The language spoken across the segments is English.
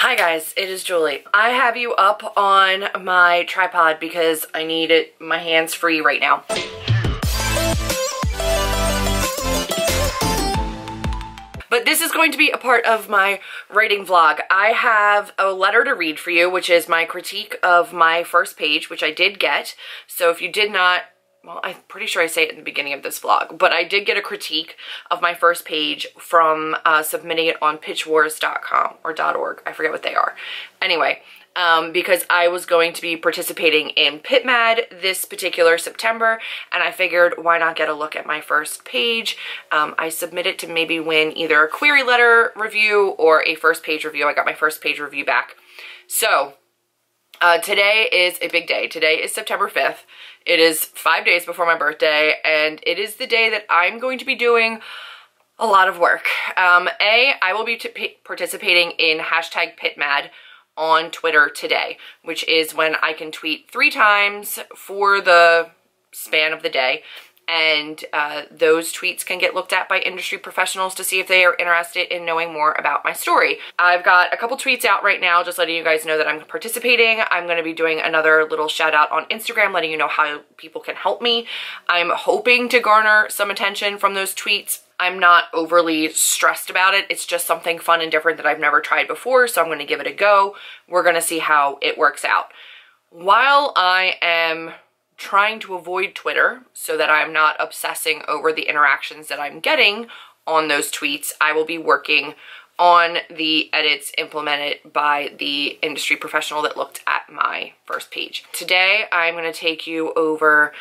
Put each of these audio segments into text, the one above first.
Hi guys, it is Julie. I have you up on my tripod because I need it, my hands free right now. But this is going to be a part of my writing vlog. I have a letter to read for you, which is my critique of my first page, which I did get. So if you did not, well, I'm pretty sure I say it in the beginning of this vlog, but I did get a critique of my first page from submitting it on pitchwars.com or .org. I forget what they are. Anyway, because I was going to be participating in Pitmad this particular September, and I figured why not get a look at my first page. I submitted to maybe win either a query letter review or a first page review. I got my first page review back. So today is a big day. Today is September 5th. It is 5 days before my birthday, and it is the day that I'm going to be doing a lot of work. I will be participating in hashtag Pitmad on Twitter today, which is when I can tweet 3 times for the span of the day. And those tweets can get looked at by industry professionals to see if they are interested in knowing more about my story. I've got a couple tweets out right now just letting you guys know that I'm participating. I'm going to be doing another little shout out on Instagram letting you know how people can help me. I'm hoping to garner some attention from those tweets. I'm not overly stressed about it. It's just something fun and different that I've never tried before, so I'm going to give it a go. We're going to see how it works out. While I am trying to avoid Twitter so that I'm not obsessing over the interactions that I'm getting on those tweets, I will be working on the edits implemented by the industry professional that looked at my first page. Today, I'm going to take you over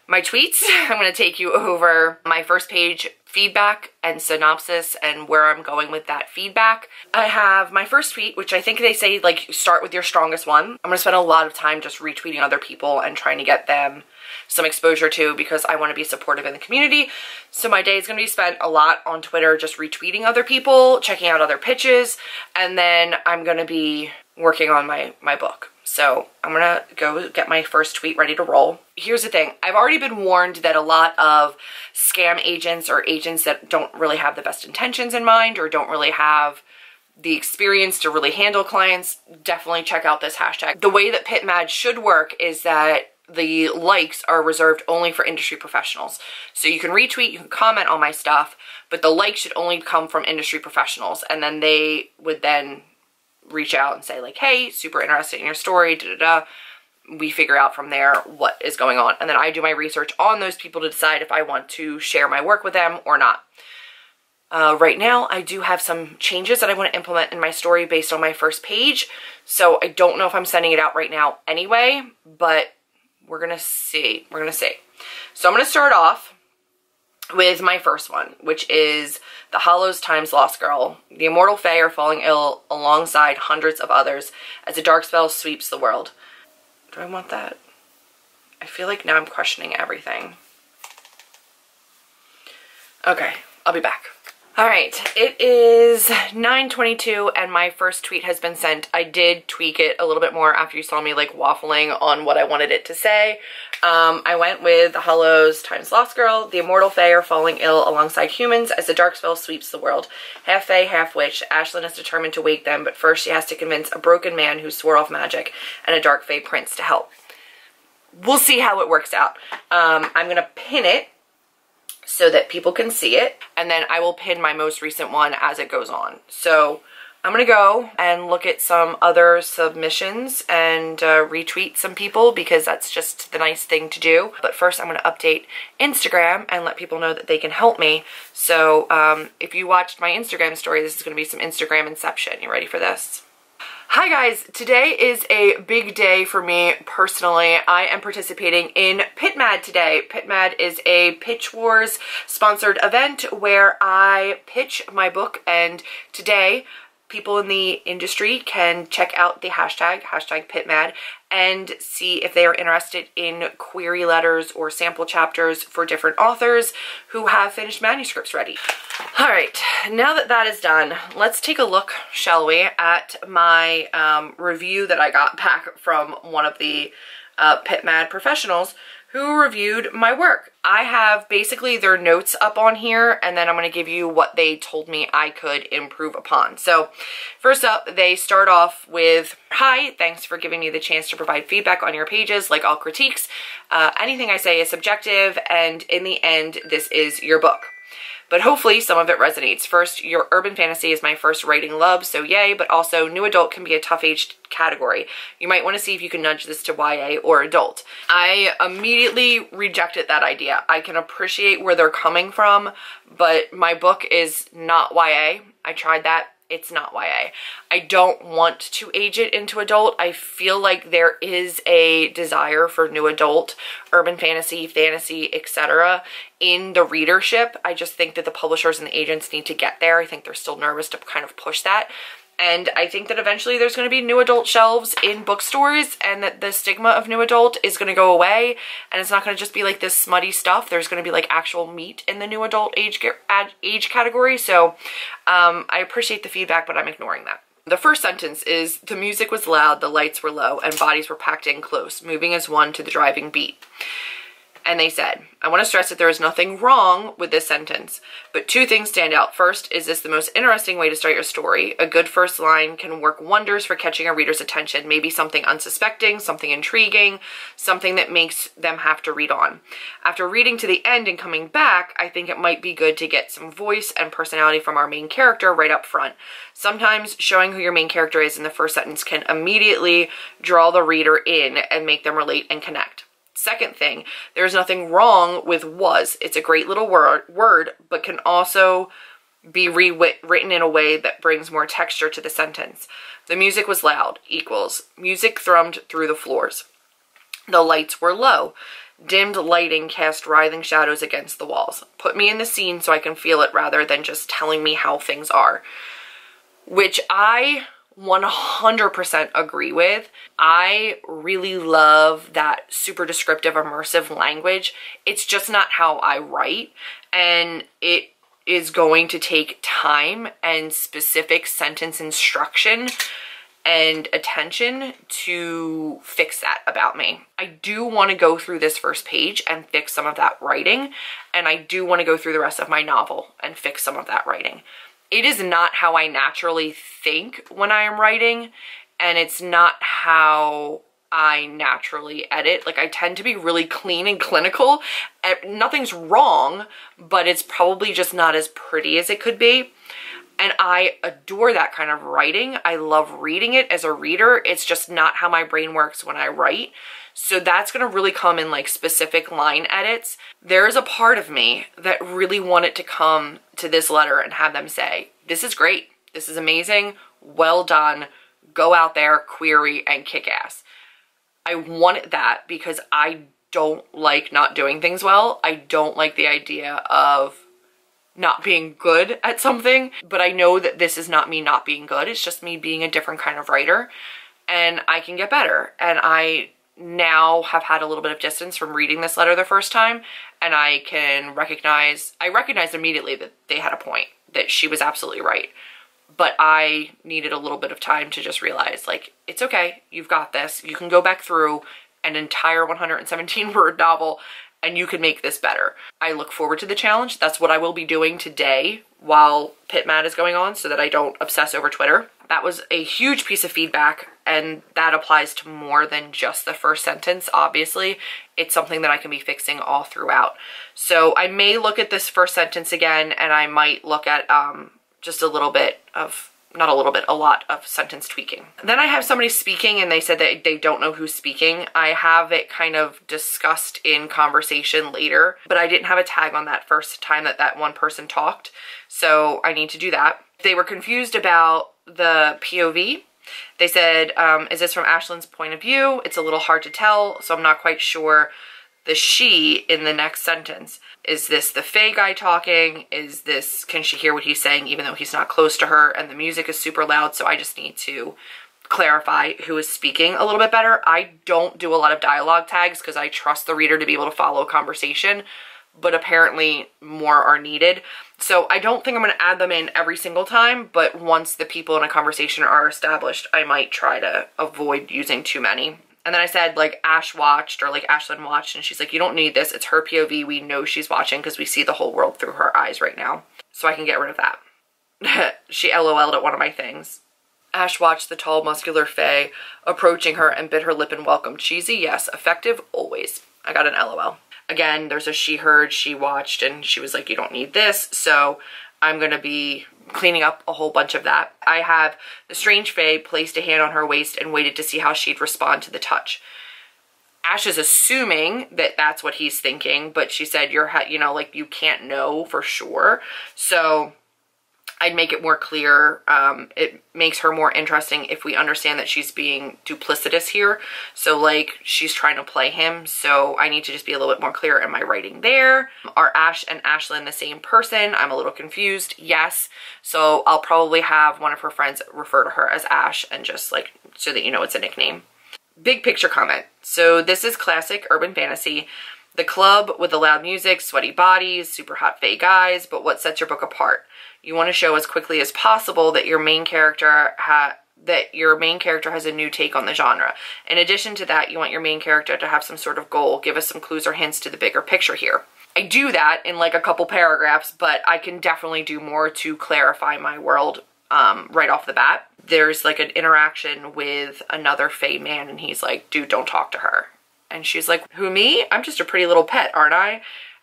my tweets. I'm going to take you over my first page feedback and synopsis and where I'm going with that feedback. I have my first tweet, which I think they say like start with your strongest one. I'm going to spend a lot of time just retweeting other people and trying to get them some exposure too, because I want to be supportive in the community. So my day is going to be spent a lot on Twitter just retweeting other people, checking out other pitches, and then I'm going to be working on my book. So I'm gonna go get my first tweet ready to roll. Here's the thing. I've already been warned that a lot of scam agents or agents that don't really have the best intentions in mind or don't really have the experience to really handle clients, definitely check out this hashtag. The way that Pitmad should work is that the likes are reserved only for industry professionals. So you can retweet, you can comment on my stuff, but the likes should only come from industry professionals, and then they would then reach out and say like, hey, super interested in your story, da-da-da. We figure out from there what is going on. And then I do my research on those people to decide if I want to share my work with them or not. Right now, I do have some changes that I want to implement in my story based on my first page. So I don't know if I'm sending it out right now anyway, but we're going to see. We're going to see. So I'm going to start off with my first one, which is The Hollows times Lost Girl. The immortal Fae are falling ill alongside hundreds of others as a dark spell sweeps the world. Do I want that? I feel like now I'm questioning everything. Okay, I'll be back. All right, it is 9:22 and my first tweet has been sent. I did tweak it a little bit more after you saw me like waffling on what I wanted it to say. I went with The Hollows times Lost Girl. The immortal Fae are falling ill alongside humans as the dark spell sweeps the world. Half Fae, half witch, Ashlyn is determined to wake them, but first she has to convince a broken man who swore off magic and a dark Fae prince to help. We'll see how it works out. I'm gonna pin it so that people can see it, and then I will pin my most recent one as it goes on. So I'm gonna go and look at some other submissions and retweet some people because that's just the nice thing to do. But first I'm gonna update Instagram and let people know that they can help me. So if you watched my Instagram story, this is gonna be some Instagram inception. You ready for this? Hi guys, today is a big day for me personally. I am participating in Pitmad today. Pitmad is a Pitch Wars sponsored event where I pitch my book, and today people in the industry can check out the hashtag Pitmad, and see if they are interested in query letters or sample chapters for different authors who have finished manuscripts ready. All right, now that that is done, let's take a look, shall we, at my review that I got back from one of the Pitmad professionals who reviewed my work. I have basically their notes up on here, and then I'm going to give you what they told me I could improve upon. So first up, they start off with, "Hi, thanks for giving me the chance to provide feedback on your pages. Like all critiques, anything I say is subjective, and in the end, this is your book. But hopefully some of it resonates. First, your urban fantasy is my first writing love, so yay, but also new adult can be a tough age category. You might want to see if you can nudge this to YA or adult." I immediately rejected that idea. I can appreciate where they're coming from, but my book is not YA. I tried that. It's not YA. I don't want to age it into adult. I feel like there is a desire for new adult, urban fantasy, etc. in the readership. I just think that the publishers and the agents need to get there. I think they're still nervous to kind of push that. And I think that eventually there's going to be new adult shelves in bookstores, and that the stigma of new adult is going to go away, and it's not going to just be like this smutty stuff. There's going to be like actual meat in the new adult age category. So I appreciate the feedback, but I'm ignoring that. The first sentence is, "The music was loud, the lights were low, and bodies were packed in close, moving as one to the driving beat." And they said, "I want to stress that there is nothing wrong with this sentence, but two things stand out. First, is this the most interesting way to start your story? A good first line can work wonders for catching a reader's attention, maybe something unsuspecting, something intriguing, something that makes them have to read on. After reading to the end and coming back, I think it might be good to get some voice and personality from our main character right up front. Sometimes showing who your main character is in the first sentence can immediately draw the reader in and make them relate and connect. Second thing, there's nothing wrong with was. It's a great little word, but can also be rewritten in a way that brings more texture to the sentence. The music was loud equals music thrummed through the floors. The lights were low. Dimmed lighting cast writhing shadows against the walls. Put me in the scene so I can feel it rather than just telling me how things are." Which I 100% agree with. I really love that super descriptive, immersive language. It's just not how I write, and it is going to take time and specific sentence instruction and attention to fix that about me. I do want to go through this first page and fix some of that writing, and I do want to go through the rest of my novel and fix some of that writing. It is not how I naturally think when I am writing, and it's not how I naturally edit. Like, I tend to be really clean and clinical. Nothing's wrong, but it's probably just not as pretty as it could be. And I adore that kind of writing. I love reading it as a reader. It's just not how my brain works when I write. So that's going to really come in like specific line edits. There is a part of me that really wanted to come to this letter and have them say, "This is great. This is amazing. Well done. Go out there, query, and kick ass." I wanted that because I don't like not doing things well. I don't like the idea of not being good at something, but I know that this is not me not being good. It's just me being a different kind of writer, and I can get better. And I now have had a little bit of distance from reading this letter the first time, and I recognized immediately that they had a point, that she was absolutely right. But I needed a little bit of time to just realize, like, it's okay, you've got this. You can go back through an entire 117 word novel and you can make this better. I look forward to the challenge. That's what I will be doing today while Pitmad is going on, so that I don't obsess over Twitter. That was a huge piece of feedback, and that applies to more than just the first sentence. Obviously, it's something that I can be fixing all throughout. So I may look at this first sentence again, and I might look at just a little bit of, not a little bit, a lot of sentence tweaking. Then I have somebody speaking, and they said that they don't know who's speaking. I have it kind of discussed in conversation later, but I didn't have a tag on that first time that one person talked, so I need to do that. They were confused about the POV. They said, is this from Ashlyn's point of view? It's a little hard to tell, so I'm not quite sure the she in the next sentence. Is this the Faye guy talking? Is this, can she hear what he's saying even though he's not close to her? And the music is super loud, so I just need to clarify who is speaking a little bit better. I don't do a lot of dialogue tags because I trust the reader to be able to follow a conversation, but apparently more are needed. So I don't think I'm going to add them in every single time, but once the people in a conversation are established, I might try to avoid using too many. And then I said like Ash watched, or like Ashlyn watched, and she's like, you don't need this. It's her POV. We know she's watching because we see the whole world through her eyes right now. So I can get rid of that. She LOL'd at one of my things. Ash watched the tall, muscular fae approaching her and bit her lip in welcome. Cheesy, yes. Effective, always. I got an LOL. Again, there's a she heard, she watched, and she was like, you don't need this. So I'm going to be cleaning up a whole bunch of that. I have the strange fae placed a hand on her waist and waited to see how she'd respond to the touch. Ash is assuming that that's what he's thinking, but she said, you know, like, you can't know for sure. So I'd make it more clear. It makes her more interesting if we understand that she's being duplicitous here. So like, she's trying to play him. So I need to just be a little bit more clear in my writing there. Are Ash and Ashlyn the same person? I'm a little confused. Yes. So I'll probably have one of her friends refer to her as Ash, and just like, so that you know it's a nickname. Big picture comment. So this is classic urban fantasy. The club with the loud music, sweaty bodies, super hot fae guys, but what sets your book apart? You want to show as quickly as possible that your main character has a new take on the genre. In addition to that, you want your main character to have some sort of goal. Give us some clues or hints to the bigger picture here. I do that in like a couple paragraphs, but I can definitely do more to clarify my world right off the bat. There's like an interaction with another fae man, and he's like, dude, don't talk to her. And she's like, who, me? I'm just a pretty little pet, aren't I?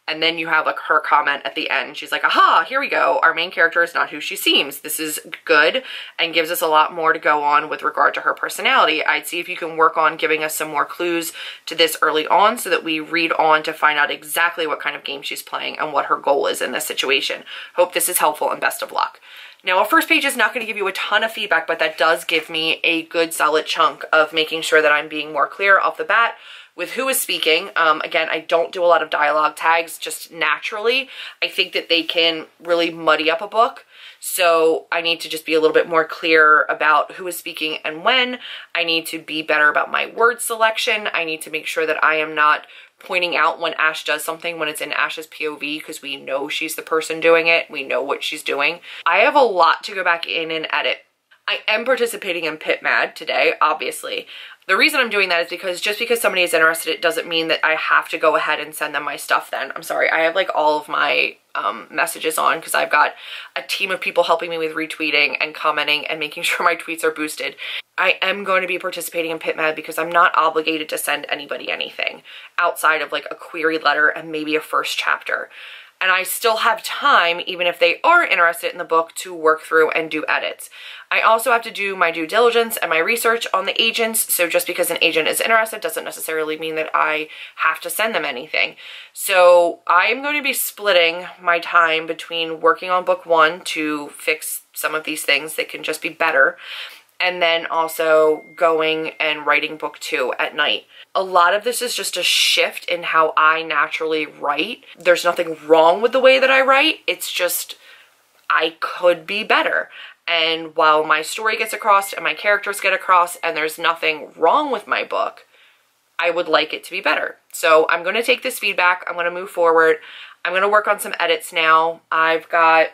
And then you have like her comment at the end. She's like, aha, here we go. Our main character is not who she seems. This is good and gives us a lot more to go on with regard to her personality. I'd see if you can work on giving us some more clues to this early on so that we read on to find out exactly what kind of game she's playing and what her goal is in this situation. Hope this is helpful and best of luck. Now, a first page is not going to give you a ton of feedback, but that does give me a good solid chunk of making sure that I'm being more clear off the bat with who is speaking. Again, I don't do a lot of dialogue tags just naturally. I think that they can really muddy up a book. So I need to just be a little bit more clear about who is speaking and when. I need to be better about my word selection. I need to make sure that I am not pointing out when Ash does something when it's in Ash's POV, because we know she's the person doing it. We know what she's doing. I have a lot to go back in and edit. I am participating in Pitmad today, obviously. The reason I'm doing that is because just because somebody is interested, it doesn't mean that I have to go ahead and send them my stuff then. I'm sorry. I have like all of my messages on because I've got a team of people helping me with retweeting and commenting and making sure my tweets are boosted. I am going to be participating in Pitmad because I'm not obligated to send anybody anything outside of like a query letter and maybe a first chapter. And I still have time, even if they are interested in the book, to work through and do edits. I also have to do my due diligence and my research on the agents. So just because an agent is interested doesn't necessarily mean that I have to send them anything. So I am going to be splitting my time between working on book 1 to fix some of these things that can just be better, and then also going and writing book 2 at night. A lot of this is just a shift in how I naturally write. There's nothing wrong with the way that I write. It's just I could be better. And while my story gets across and my characters get across and there's nothing wrong with my book, I would like it to be better. So I'm going to take this feedback. I'm going to move forward. I'm going to work on some edits now. I've got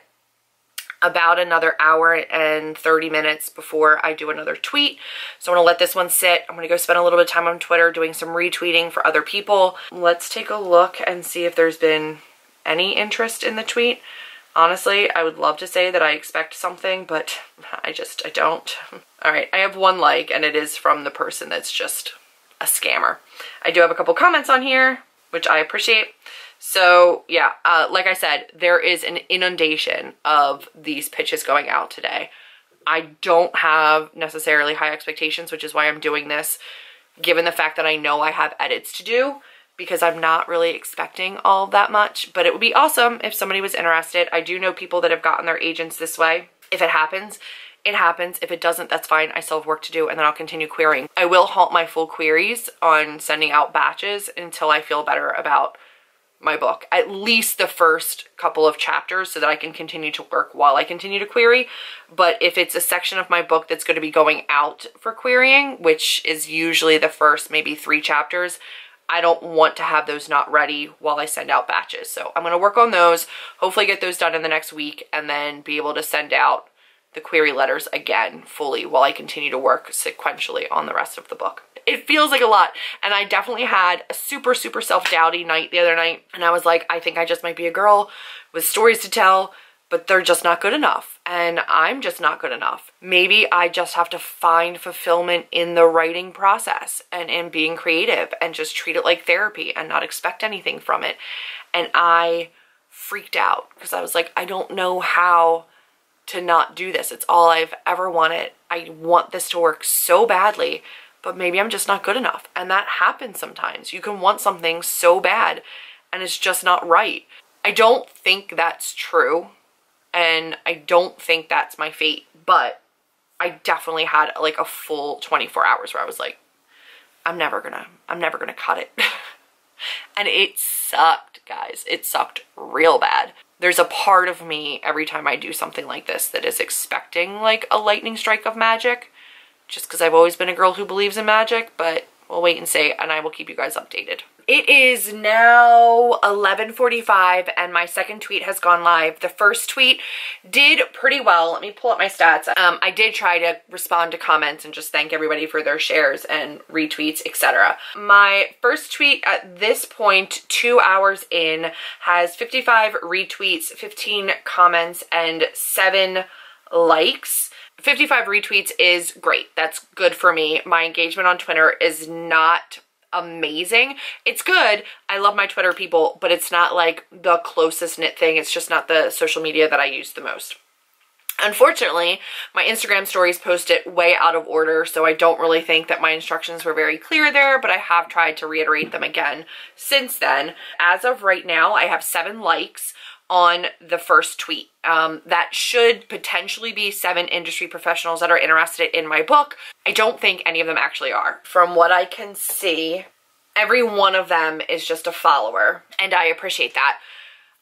about another hour and 30 minutes before I do another tweet. So I'm gonna let this one sit. I'm gonna go spend a little bit of time on Twitter doing some retweeting for other people. Let's take a look and see if there's been any interest in the tweet. Honestly, I would love to say that I expect something, but I don't. All right, I have one like, and it is from the person that's just a scammer. I do have a couple comments on here, which I appreciate. So yeah, like I said, there is an inundation of these pitches going out today. I don't have necessarily high expectations, which is why I'm doing this, given the fact that I know I have edits to do, because I'm not really expecting all that much. But it would be awesome if somebody was interested. I do know people that have gotten their agents this way. If it happens, it happens. If it doesn't, that's fine. I still have work to do, and then I'll continue querying. I will halt my full queries on sending out batches until I feel better about my book, at least the first couple of chapters, so that I can continue to work while I continue to query. But if it's a section of my book that's going to be going out for querying, which is usually the first maybe 3 chapters, I don't want to have those not ready while I send out batches. So I'm going to work on those, hopefully get those done in the next week, and then be able to send out the query letters again fully while I continue to work sequentially on the rest of the book. It feels like a lot, and I definitely had a super self-doubty night the other night, and I was like, I think I just might be a girl with stories to tell, but they're just not good enough, and I'm just not good enough. Maybe I just have to find fulfillment in the writing process and in being creative and just treat it like therapy and not expect anything from it. And I freaked out because I was like, I don't know how to not do this. It's all I've ever wanted. I want this to work so badly, but maybe I'm just not good enough. And that happens sometimes. You can want something so bad and it's just not right. I don't think that's true, and I don't think that's my fate, but I definitely had like a full 24 hours where I was like, I'm never gonna cut it. And it sucked, guys. It sucked real bad. There's a part of me every time I do something like this that is expecting like a lightning strike of magic, just because I've always been a girl who believes in magic, but we'll wait and see, and I will keep you guys updated. It is now 11:45 and my second tweet has gone live. The first tweet did pretty well. Let me pull up my stats. I did try to respond to comments and just thank everybody for their shares and retweets, etc. My first tweet at this point, 2 hours in, has 55 retweets, 15 comments, and 7 likes. 55 retweets is great. That's good for me. My engagement on Twitter is not amazing. It's good. I love my Twitter people, but it's not like the closest knit thing. It's just not the social media that I use the most. Unfortunately, my Instagram stories post it way out of order, so I don't really think that my instructions were very clear there, but I have tried to reiterate them again since then. As of right now, I have 7 likes on the first tweet. That should potentially be 7 industry professionals that are interested in my book. I don't think any of them actually are. From what I can see, every one of them is just a follower, and I appreciate that.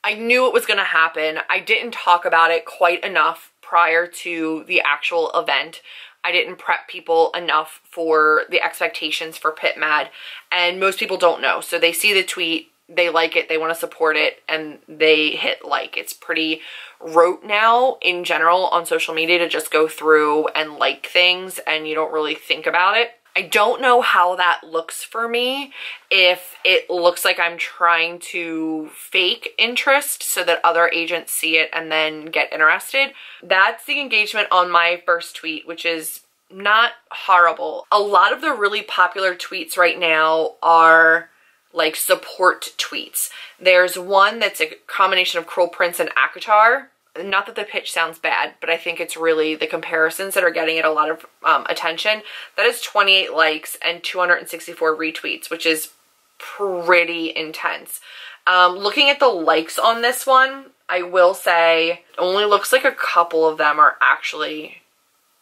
I knew it was going to happen. I didn't talk about it quite enough prior to the actual event. I didn't prep people enough for the expectations for Pitmad, and most people don't know. So they see the tweet, they like it, they want to support it, and they hit like. It's pretty rote now in general on social media to just go through and like things and you don't really think about it. I don't know how that looks for me, if it looks like I'm trying to fake interest so that other agents see it and then get interested. That's the engagement on my first tweet, which is not horrible. A lot of the really popular tweets right now are like support tweets. There's one that's a combination of Cruel Prince and Akatar. Not that the pitch sounds bad, but I think it's really the comparisons that are getting it a lot of attention. That is 28 likes and 264 retweets, which is pretty intense. Looking at the likes on this one, I will say it only looks like a couple of them are actually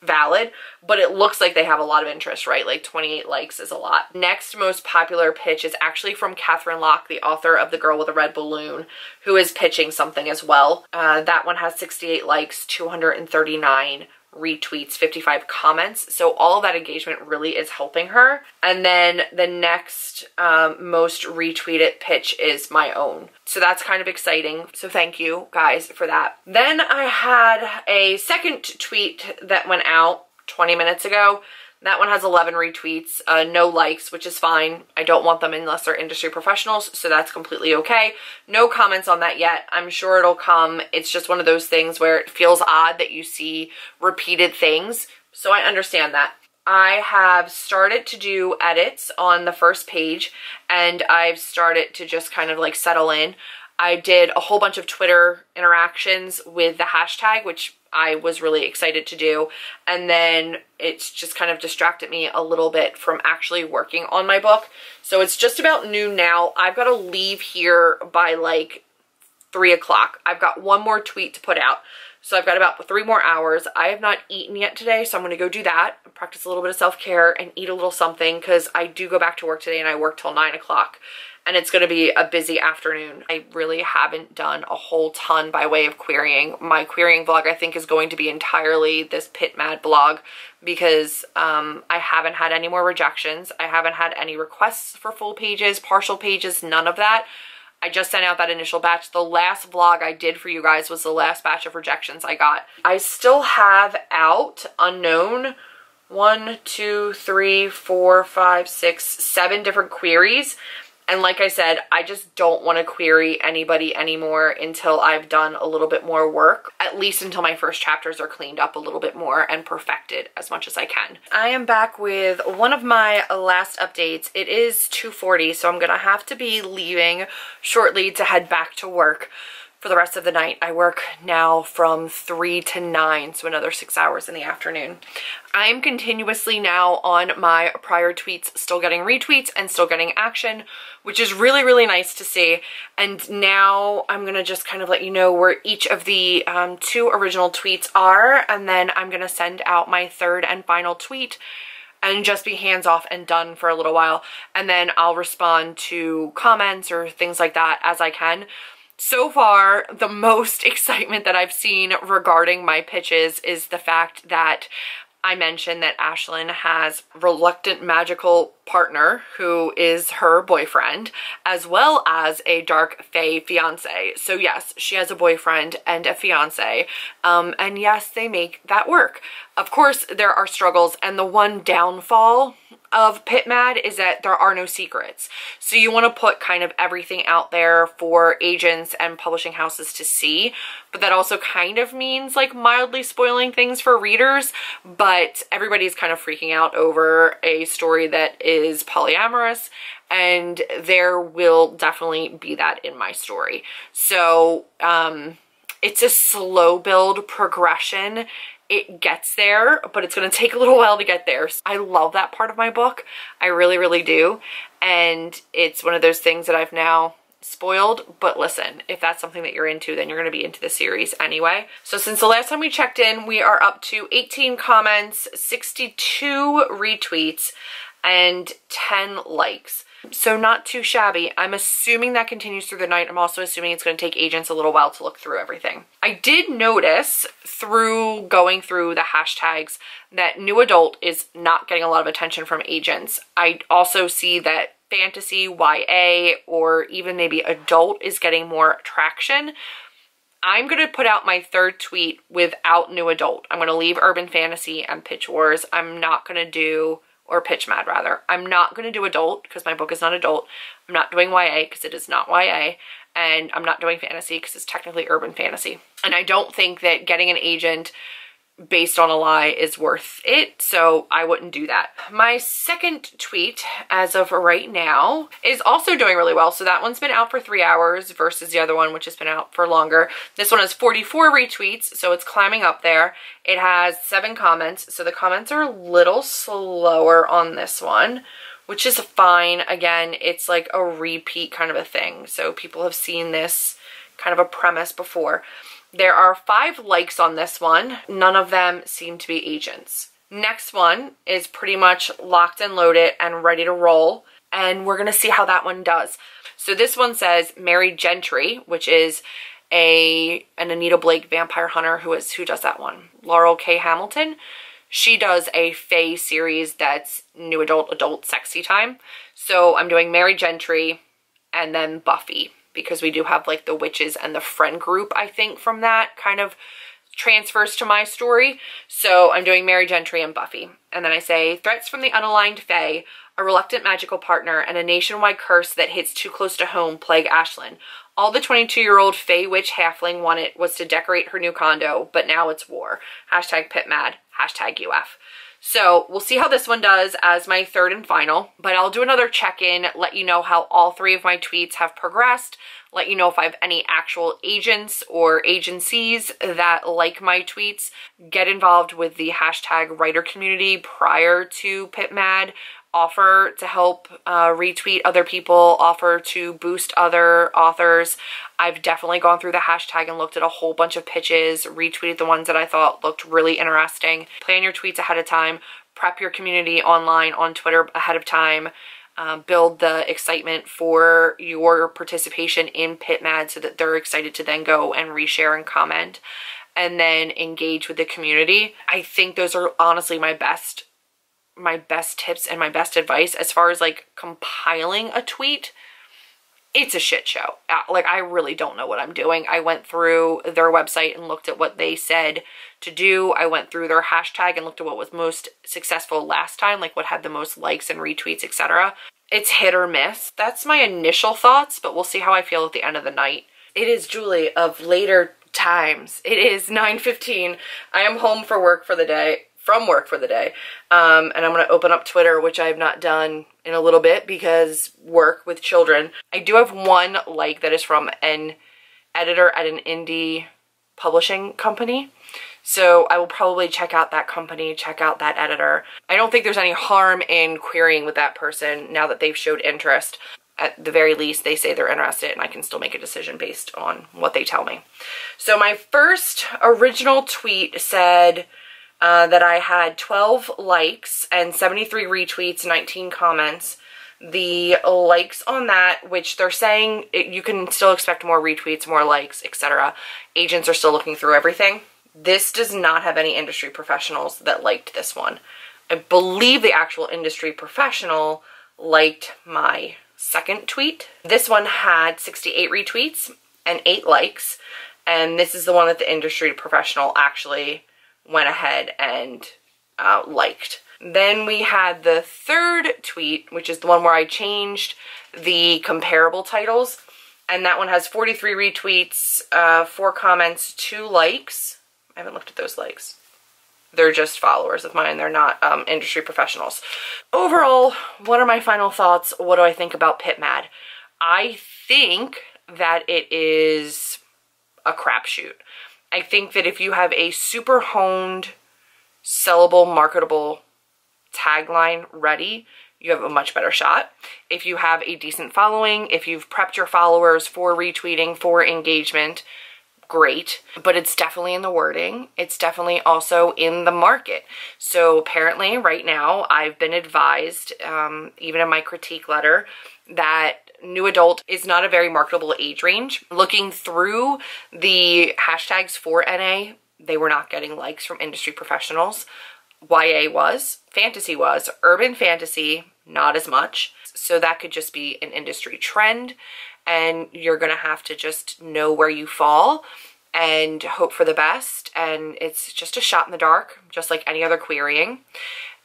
valid, but it looks like they have a lot of interest, right? Like 28 likes is a lot. Next most popular pitch is actually from Catherine Locke, the author of The Girl with a Red Balloon, who is pitching something as well. That one has 68 likes, 239 retweets, 55 comments. So all of that engagement really is helping her. And then the next most retweeted pitch is my own. So that's kind of exciting. So thank you guys for that. Then I had a second tweet that went out 20 minutes ago. That one has 11 retweets, no likes, which is fine. I don't want them unless they're industry professionals, so that's completely okay. No comments on that yet. I'm sure it'll come. It's just one of those things where it feels odd that you see repeated things, so I understand that. I have started to do edits on the first page, and I've started to just kind of like settle in. I did a whole bunch of Twitter interactions with the hashtag, which I was really excited to do, and then it's just kind of distracted me a little bit from actually working on my book. So it's just about noon now. I've got to leave here by like 3 o'clock. I've got one more tweet to put out, so I've got about 3 more hours. I have not eaten yet today, so I'm going to go do that, practice a little bit of self-care, and eat a little something, because I do go back to work today and I work till 9 o'clock. And it's going to be a busy afternoon. I really haven't done a whole ton by way of querying. My querying vlog, I think, is going to be entirely this Pitmad blog, because I haven't had any more rejections. I haven't had any requests for full pages, partial pages, none of that. I just sent out that initial batch. The last vlog I did for you guys was the last batch of rejections I got. I still have out unknown 1, 2, 3, 4, 5, 6, 7 different queries. And like I said, I just don't want to query anybody anymore until I've done a little bit more work, at least until my first chapters are cleaned up a little bit more and perfected as much as I can. I am back with one of my last updates. It is 2:40, so I'm gonna have to be leaving shortly to head back to work for the rest of the night. I work now from 3 to 9, so another 6 hours in the afternoon. I'm continuously now on my prior tweets, still getting retweets and still getting action, which is really, really nice to see. And now I'm gonna just kind of let you know where each of the 2 original tweets are, and then I'm gonna send out my 3rd and final tweet and just be hands off and done for a little while. And then I'll respond to comments or things like that as I can. So far, the most excitement that I've seen regarding my pitches is the fact that I mentioned that Ashlyn has a reluctant magical partner who is her boyfriend, as well as a dark fae fiance. So yes, she has a boyfriend and a fiance, and yes, they make that work. Of course, there are struggles, and the one downfall of Pitmad is that there are no secrets. So you want to put kind of everything out there for agents and publishing houses to see, but that also kind of means like mildly spoiling things for readers. But everybody's kind of freaking out over a story that is polyamorous, and there will definitely be that in my story. So it's a slow build progression. It gets there, but it's going to take a little while to get there. I love that part of my book. I really, really do. And it's one of those things that I've now spoiled. But listen, if that's something that you're into, then you're going to be into the series anyway. So since the last time we checked in, we are up to 18 comments, 62 retweets, and 10 likes. So not too shabby. I'm assuming that continues through the night. I'm also assuming it's going to take agents a little while to look through everything. I did notice through going through the hashtags that new adult is not getting a lot of attention from agents. I also see that fantasy, YA, or even maybe adult is getting more traction. I'm going to put out my 3rd tweet without new adult. I'm going to leave urban fantasy and pitch wars. I'm not going to do... or Pitmad rather. I'm not going to do adult because my book is not adult. I'm not doing YA because it is not YA. And I'm not doing fantasy because it's technically urban fantasy. And I don't think that getting an agent based on a lie is worth it, so I wouldn't do that. My 2nd tweet, as of right now, is also doing really well. So that one's been out for 3 hours versus the other one, which has been out for longer. This one has 44 retweets, so it's climbing up there. It has 7 comments, so the comments are a little slower on this one, which is fine. Again, it's like a repeat kind of a thing. So people have seen this kind of a premise before. There are 5 likes on this one. None of them seem to be agents. Next one is pretty much locked and loaded and ready to roll, and we're gonna see how that one does. So this one says Mary Gentry, which is an Anita Blake vampire hunter who does that one? Laurel K. Hamilton. She does a fae series that's new adult sexy time. So I'm doing Mary Gentry and then Buffy, because we do have like the witches and the friend group, I think, from that kind of transfers to my story. So I'm doing Mary Gentry and Buffy. And then I say, threats from the unaligned fae, a reluctant magical partner, and a nationwide curse that hits too close to home plague Ashlyn. All the 22-year-old fae witch halfling wanted was to decorate her new condo, but now it's war. Hashtag Pitmad, hashtag UF. So we'll see how this one does as my 3rd and final, but I'll do another check-in, let you know how all 3 of my tweets have progressed, let you know if I have any actual agents or agencies that like my tweets. Get involved with the hashtag writer community prior to Pitmad. Offer to help retweet other people, offer to boost other authors. I've definitely gone through the hashtag and looked at a whole bunch of pitches, retweeted the ones that I thought looked really interesting. Plan your tweets ahead of time, prep your community online on Twitter ahead of time, build the excitement for your participation in Pitmad so that they're excited to then go and reshare and comment, and then engage with the community. I think those are honestly my best tips and my best advice as far as like compiling a tweet. it's a shit show. Like, I really don't know what I'm doing. I went through their website and looked at what they said to do. I went through their hashtag and looked at what was most successful last time, like what had the most likes and retweets, etc. It's hit or miss. That's my initial thoughts, but we'll see how I feel at the end of the night. It is Julie of later times. It is 9:15. I am home from work for the day. And I'm going to open up Twitter, which I have not done in a little bit because work with children. I do have one like that is from an editor at an indie publishing company. So I will probably check out that company, check out that editor. I don't think there's any harm in querying with that person now that they've showed interest. At the very least, they say they're interested, and I can still make a decision based on what they tell me. So my first original tweet said that I had 12 likes and 73 retweets, 19 comments. The likes on that, which they're saying you can still expect more retweets, more likes, etc. Agents are still looking through everything. This does not have any industry professionals that liked this one. I believe the actual industry professional liked my second tweet. This one had 68 retweets and 8 likes, and this is the one that the industry professional actually went ahead and liked. Then we had the third tweet, which is the one where I changed the comparable titles, and that one has 43 retweets, 4 comments, 2 likes. I haven't looked at those likes. They're just followers of mine. They're not industry professionals. Overall, what are my final thoughts? What do I think about Pitmad? I think that it is a crapshoot. I think that if you have a super honed, sellable, marketable tagline ready, you have a much better shot. If you have a decent following, if you've prepped your followers for retweeting, for engagement, great. But it's definitely in the wording. It's definitely also in the market. So apparently right now I've been advised, even in my critique letter, that new adult is not a very marketable age range. Looking through the hashtags for NA, they were not getting likes from industry professionals. YA was, fantasy was, urban fantasy, not as much. So that could just be an industry trend, and you're gonna have to just know where you fall and hope for the best. And it's just a shot in the dark, just like any other querying.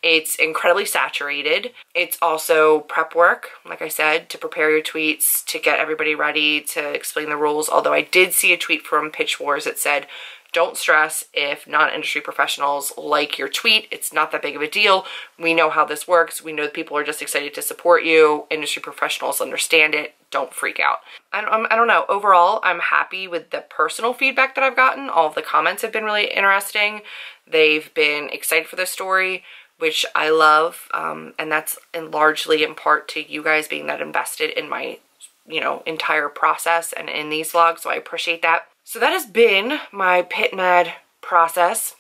It's incredibly saturated. It's also prep work, like I said, to prepare your tweets, to get everybody ready, to explain the rules. Although I did see a tweet from Pitch Wars that said, don't stress if non-industry professionals like your tweet. It's not that big of a deal. We know how this works. We know that people are just excited to support you. Industry professionals understand it. Don't freak out. I don't know. Overall, I'm happy with the personal feedback that I've gotten. All of the comments have been really interesting. They've been excited for this story, which I love, and that's largely in part to you guys being that invested in my, entire process and in these vlogs, so I appreciate that. So that has been my Pitmad process,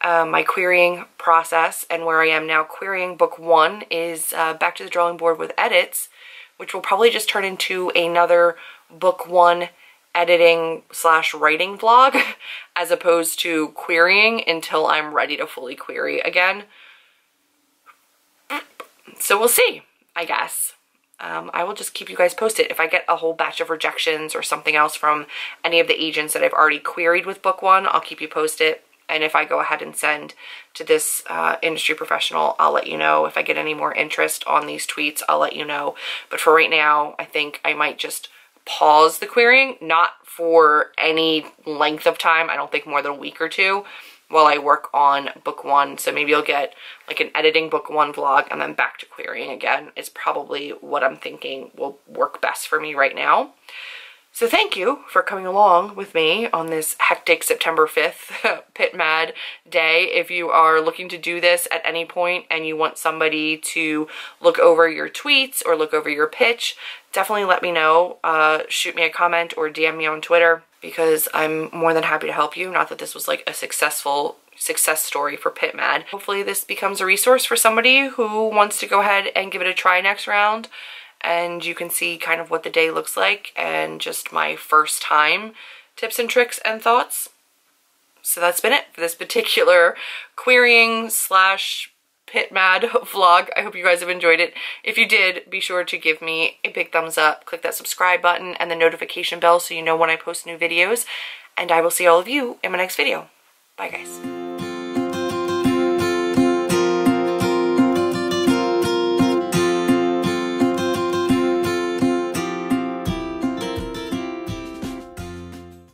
my querying process, and where I am now querying book 1 is back to the drawing board with edits, which will probably just turn into another book 1 editing / writing vlog, as opposed to querying until I'm ready to fully query again. So we'll see, I guess. I will just keep you guys posted. If I get a whole batch of rejections or something else from any of the agents that I've already queried with book 1, I'll keep you posted. And if I go ahead and send to this industry professional, I'll let you know. If I get any more interest on these tweets, I'll let you know. But for right now, I think I might just pause the querying, not for any length of time. I don't think more than a week or 2. While I work on book 1. So maybe you'll get like an editing book 1 vlog and then back to querying again is probably what I'm thinking will work best for me right now. So thank you for coming along with me on this hectic September 5th Pitmad day. If you are looking to do this at any point and you want somebody to look over your tweets or look over your pitch, definitely let me know. Shoot me a comment or DM me on Twitter, because I'm more than happy to help you. Not that this was like a success story for Pitmad. Hopefully this becomes a resource for somebody who wants to go ahead and give it a try next round, and you can see kind of what the day looks like and just my first time tips and tricks and thoughts. So that's been it for this particular querying / Pitmad vlog. I hope you guys have enjoyed it. If you did, be sure to give me a big thumbs up, click that subscribe button and the notification bell so you know when I post new videos, and I will see all of you in my next video. Bye guys.